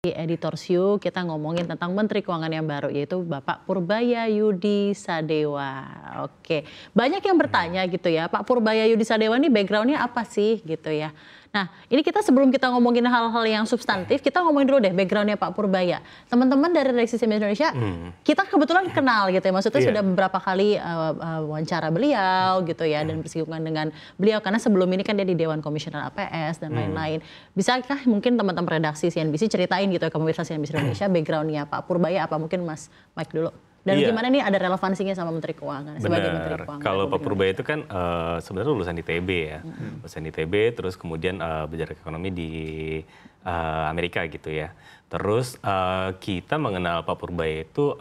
Di Editor View kita ngomongin tentang Menteri Keuangan yang baru yaitu Bapak Purbaya Yudi Sadewa. Oke, banyak yang bertanya gitu ya, Pak Purbaya Yudi Sadewa ini background-nya apa sih gitu ya. Nah, ini kita sebelum kita ngomongin hal-hal yang substantif, kita ngomongin dulu deh background-nya Pak Purbaya. Teman-teman dari Redaksi CNN Indonesia, kita kebetulan kenal gitu ya, maksudnya sudah beberapa kali wawancara beliau gitu ya, dan bersinggungan dengan beliau karena sebelum ini kan dia di Dewan Komisioner APS dan lain-lain. Bisakah mungkin teman-teman redaksi CNBC ceritain gitu ya ke pemirsa CNBC Indonesia background-nya Pak Purbaya apa, mungkin Mas Mike dulu. Dan gimana nih ada relevansinya sama Menteri Keuangan sebagai Menteri Keuangan? Kalau Pak Purbaya itu kan sebenarnya lulusan ITB ya, lulusan ITB, terus kemudian belajar ekonomi di Amerika gitu ya. Terus kita mengenal Pak Purbaya itu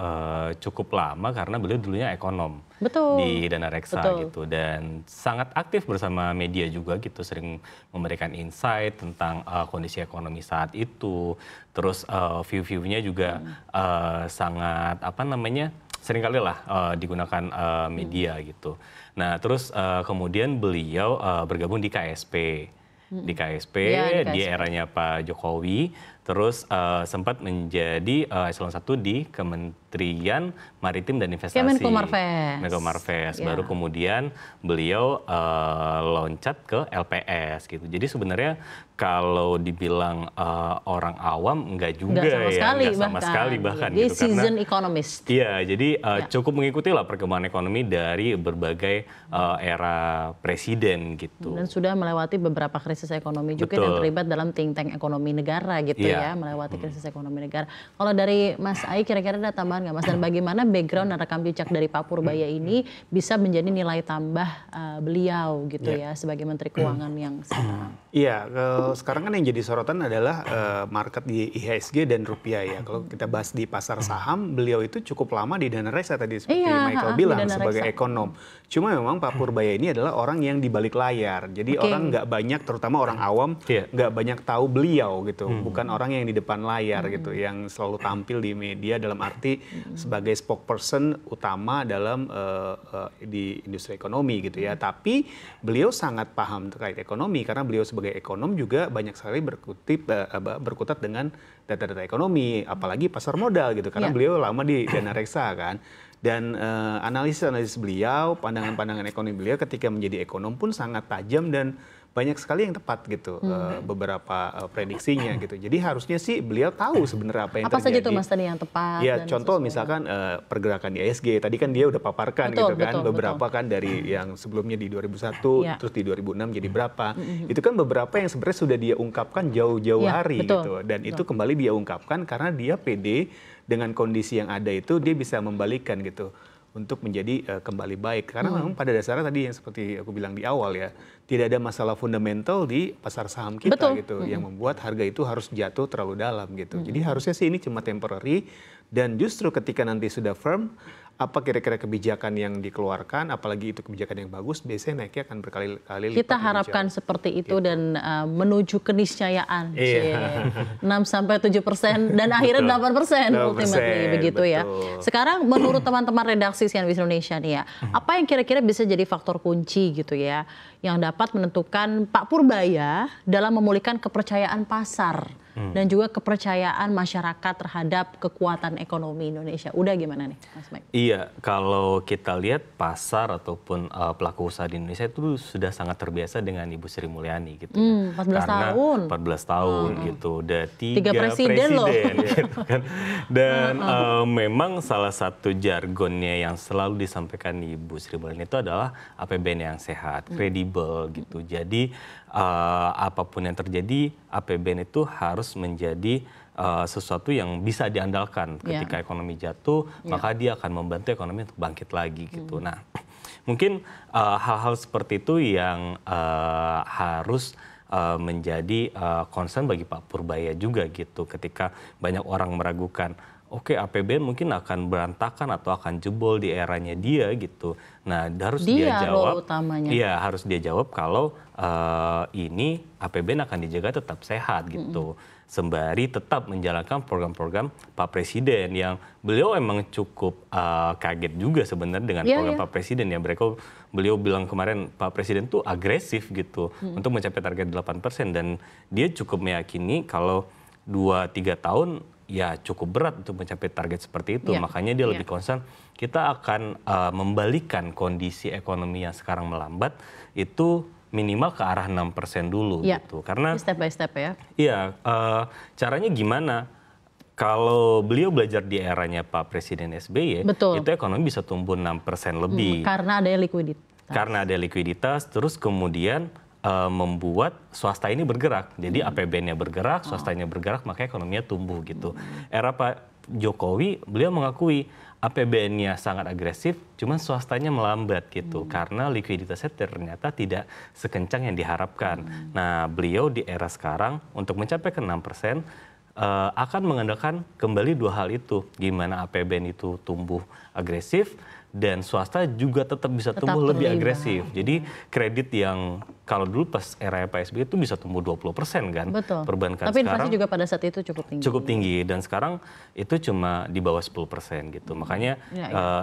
cukup lama karena beliau dulunya ekonom. Betul. Di Dana Reksa gitu, dan sangat aktif bersama media juga gitu, sering memberikan insight tentang kondisi ekonomi saat itu, terus view-view-nya juga sangat seringkali lah digunakan media gitu. Nah terus kemudian beliau bergabung di KSP. Di KSP, di eranya Pak Jokowi, terus sempat menjadi eselon 1 di Kementerian Maritim dan Investasi. Menko Marves. Baru kemudian beliau loncat ke LPS gitu. Jadi sebenarnya kalau dibilang orang awam enggak juga, nggak sama sekali bahkan jadi gitu, seasoned economist. Iya, jadi cukup mengikuti lah perkembangan ekonomi dari berbagai era presiden gitu. Dan sudah melewati beberapa krisis ekonomi juga dan terlibat dalam think tank ekonomi negara gitu ya, melewati krisis ekonomi negara. Kalau dari Mas Ai kira-kira ada tambahan nggak Mas? Dan bagaimana background dan rekam jejak dari Pak Purbaya ini bisa menjadi nilai tambah beliau gitu ya sebagai Menteri Keuangan yang sekarang? Iya, sekarang kan yang jadi sorotan adalah market di IHSG dan rupiah ya. Kalau kita bahas di pasar saham, beliau itu cukup lama di Dana Reksa tadi seperti Michael bilang sebagai ekonom. Cuma memang Pak Purbaya ini adalah orang yang di balik layar. Jadi orang nggak banyak, terutama orang awam, nggak banyak tahu beliau gitu. Bukan orang yang di depan layar gitu, yang selalu tampil di media dalam arti sebagai spokesperson utama dalam di industri ekonomi gitu ya. Tapi beliau sangat paham terkait ekonomi karena beliau sebagai ekonom juga banyak sekali berkutat dengan data-data ekonomi, apalagi pasar modal gitu, karena beliau lama di Dana Reksa kan. Dan analisis beliau, pandangan-pandangan ekonomi beliau ketika menjadi ekonom pun sangat tajam dan banyak sekali yang tepat gitu, beberapa prediksinya gitu. Jadi harusnya sih beliau tahu sebenarnya apa yang terjadi. Apa saja tuh Mas tadi yang tepat? Ya contoh misalkan pergerakan di IHSG, tadi kan dia udah paparkan gitu kan, beberapa kan dari yang sebelumnya di 2001, terus di 2006 jadi berapa. Itu kan beberapa yang sebenarnya sudah dia ungkapkan jauh-jauh hari gitu. Dan itu kembali dia ungkapkan karena dia pede dengan kondisi yang ada itu, dia bisa membalikkan gitu untuk menjadi kembali baik. Karena memang pada dasarnya tadi yang seperti aku bilang di awal ya, tidak ada masalah fundamental di pasar saham kita gitu, yang membuat harga itu harus jatuh terlalu dalam gitu. Jadi harusnya sih ini cuma temporary, dan justru ketika nanti sudah firm, apa kira-kira kebijakan yang dikeluarkan, apalagi itu kebijakan yang bagus, biasanya naiknya akan berkali-kali lipat. Kita harapkan seperti itu dan menuju keniscayaan. 6-7% dan akhirnya 8% ultimately begitu ya. Sekarang menurut teman-teman redaksi CNBC Indonesia nih ya, apa yang kira-kira bisa jadi faktor kunci gitu ya, yang dapat menentukan Pak Purbaya dalam memulihkan kepercayaan pasar dan juga kepercayaan masyarakat terhadap kekuatan ekonomi Indonesia. Udah gimana nih Mas Mike? Iya, kalau kita lihat pasar ataupun pelaku usaha di Indonesia itu sudah sangat terbiasa dengan Ibu Sri Mulyani gitu. 14 tahun. 14 tahun gitu. Udah 3 presiden loh. Gitu kan. Dan memang salah satu jargonnya yang selalu disampaikan Ibu Sri Mulyani itu adalah APBN yang sehat, kredibel gitu. Jadi apapun yang terjadi, APBN itu harus menjadi sesuatu yang bisa diandalkan ketika ekonomi jatuh, maka dia akan membantu ekonomi untuk bangkit lagi gitu. Nah, mungkin hal-hal seperti itu yang harus menjadi concern bagi Pak Purbaya juga gitu, ketika banyak orang meragukan, oke, APBN mungkin akan berantakan atau akan jebol di eranya dia gitu. Nah, harus dia jawab. Iya, harus dia jawab kalau ini APBN akan dijaga tetap sehat gitu. Sembari tetap menjalankan program-program Pak Presiden yang beliau emang cukup kaget juga sebenarnya dengan program Pak Presiden ya. Beliau bilang kemarin Pak Presiden tuh agresif gitu untuk mencapai target 8%, dan dia cukup meyakini kalau 2-3 tahun ya cukup berat untuk mencapai target seperti itu. Makanya dia lebih concern kita akan membalikan kondisi ekonomi yang sekarang melambat itu minimal ke arah 6% dulu gitu. Karena step by step ya. Iya, caranya gimana? Kalau beliau belajar di eranya Pak Presiden SBY, itu ekonomi bisa tumbuh 6% lebih. Karena ada likuiditas. Karena ada likuiditas, terus kemudian membuat swasta ini bergerak. Jadi APBN-nya bergerak, swastanya bergerak, maka ekonominya tumbuh gitu. Era Pak Jokowi, beliau mengakui APBN-nya sangat agresif, cuman swastanya melambat gitu. Karena likuiditasnya ternyata tidak sekencang yang diharapkan. Nah, beliau di era sekarang untuk mencapai ke 6%, akan mengandalkan kembali dua hal itu. Gimana APBN itu tumbuh agresif, dan swasta juga tetap bisa tumbuh lebih agresif. Jadi kredit yang kalau dulu pas era Pak SBY itu bisa tumbuh 20% kan. Betul. Perbankan tapi sekarang inflasi juga pada saat itu cukup tinggi. Cukup tinggi, dan sekarang itu cuma di bawah 10% gitu. Makanya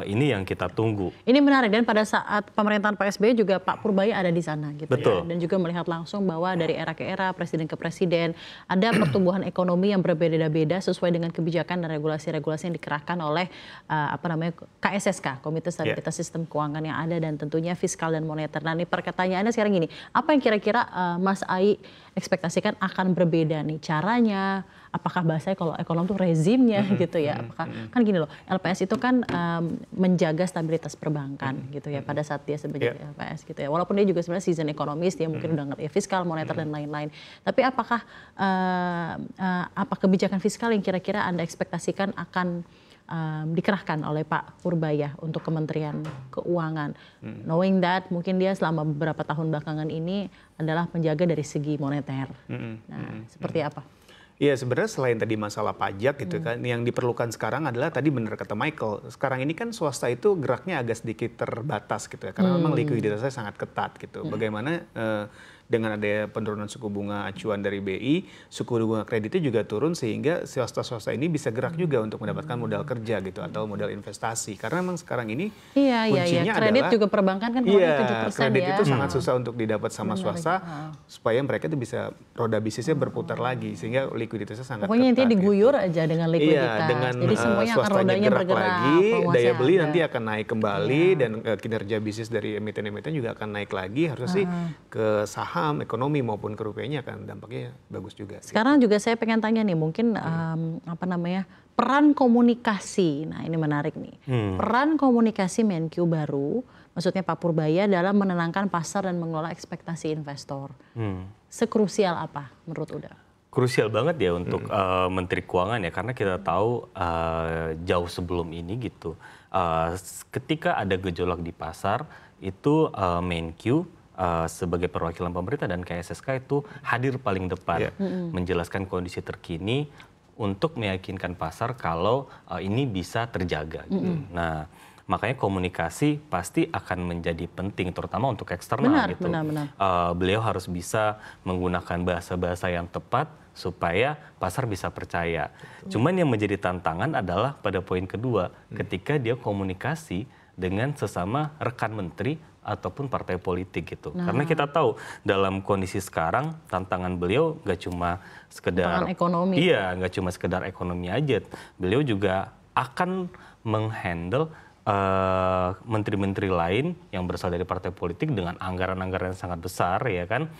ini yang kita tunggu. Ini menarik, dan pada saat pemerintahan Pak SBY juga Pak Purbaya ada di sana gitu. Betul. Ya. Dan juga melihat langsung bahwa dari era ke era, presiden ke presiden, ada pertumbuhan ekonomi yang berbeda-beda sesuai dengan kebijakan dan regulasi-regulasi yang dikerahkan oleh KSSK, Komite Stabilitas Sistem Keuangan yang ada, dan tentunya fiskal dan moneter. Nah, ini pertanyaannya sekarang gini, apa yang kira-kira Mas Ai ekspektasikan akan berbeda nih caranya? Apakah bahasanya kalau ekonom tuh rezimnya gitu ya? Apakah kan gini loh, LPS itu kan menjaga stabilitas perbankan gitu ya pada saat dia sebagai LPS gitu ya. Walaupun dia juga sebenarnya seasoned ekonomis, dia mungkin udah ngerti fiskal, moneter dan lain-lain. Tapi apakah apa kebijakan fiskal yang kira-kira Anda ekspektasikan akan dikerahkan oleh Pak Purbaya untuk Kementerian Keuangan, knowing that mungkin dia selama beberapa tahun belakangan ini adalah penjaga dari segi moneter. Nah, seperti apa? Iya, sebenarnya selain tadi masalah pajak gitu kan, yang diperlukan sekarang adalah tadi benar kata Michael, sekarang ini kan swasta itu geraknya agak sedikit terbatas gitu ya, karena memang likuiditasnya sangat ketat gitu. Bagaimana dengan adanya penurunan suku bunga acuan dari BI, suku bunga kreditnya juga turun sehingga swasta-swasta ini bisa gerak juga untuk mendapatkan modal kerja gitu atau modal investasi. Karena memang sekarang ini kuncinya kredit adalah juga perbankan kan 7% kredit ya. itu sangat susah untuk didapat sama swasta supaya mereka itu bisa roda bisnisnya berputar lagi sehingga likuiditasnya sangat pokoknya ketat. Intinya diguyur gitu. aja dengan likuiditas. Iya, dengan jadi semuanya akan rodanya bergerak lagi, daya beli nanti akan naik kembali dan kinerja bisnis dari emiten-emiten juga akan naik lagi. Harusnya sih ke saham, ekonomi maupun ke rupiahnya akan dampaknya bagus juga. Sekarang juga saya pengen tanya nih, mungkin peran komunikasi. Nah, ini menarik nih. Peran komunikasi Menkyu baru, maksudnya Pak Purbaya, dalam menenangkan pasar dan mengelola ekspektasi investor. Sekrusial apa menurut Uda? Krusial banget ya untuk Menteri Keuangan ya, karena kita tahu jauh sebelum ini gitu, ketika ada gejolak di pasar itu Menkyu sebagai perwakilan pemerintah dan KSSK itu hadir paling depan menjelaskan kondisi terkini untuk meyakinkan pasar kalau ini bisa terjaga gitu. Nah, makanya komunikasi pasti akan menjadi penting terutama untuk eksternal gitu. Beliau harus bisa menggunakan bahasa-bahasa yang tepat supaya pasar bisa percaya. Cuman yang menjadi tantangan adalah pada poin kedua, ketika dia komunikasi dengan sesama rekan menteri ataupun partai politik gitu. Karena kita tahu dalam kondisi sekarang tantangan beliau nggak cuma sekedar ekonomi. Iya, nggak cuma sekedar ekonomi aja. Beliau juga akan menghandle menteri-menteri lain yang berasal dari partai politik dengan anggaran-anggaran yang sangat besar ya kan.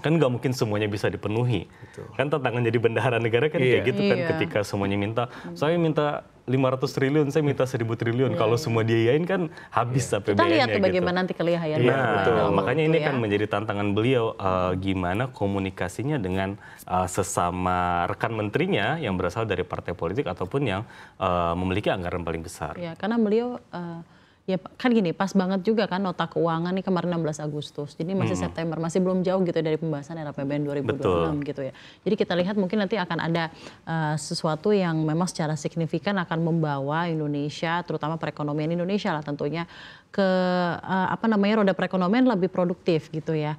Kan nggak mungkin semuanya bisa dipenuhi. Kan tantangan jadi bendahara negara kan kayak gitu kan, ketika semuanya minta, saya minta 500 triliun, saya minta 1.000 triliun. Kalau semua diayain kan habis APBN-nya. Kita lihat tuh bagaimana nanti kelihayan. Makanya ini kan menjadi tantangan beliau, gimana komunikasinya dengan sesama rekan menterinya yang berasal dari partai politik ataupun yang memiliki anggaran paling besar. Ya, karena beliau ya kan gini, pas banget juga kan nota keuangan nih kemarin 16 Agustus. Jadi masih September, masih belum jauh gitu dari pembahasan RAPBN 2026 gitu ya. Jadi kita lihat mungkin nanti akan ada sesuatu yang memang secara signifikan akan membawa Indonesia, terutama perekonomian Indonesia lah tentunya ke roda perekonomian lebih produktif gitu ya.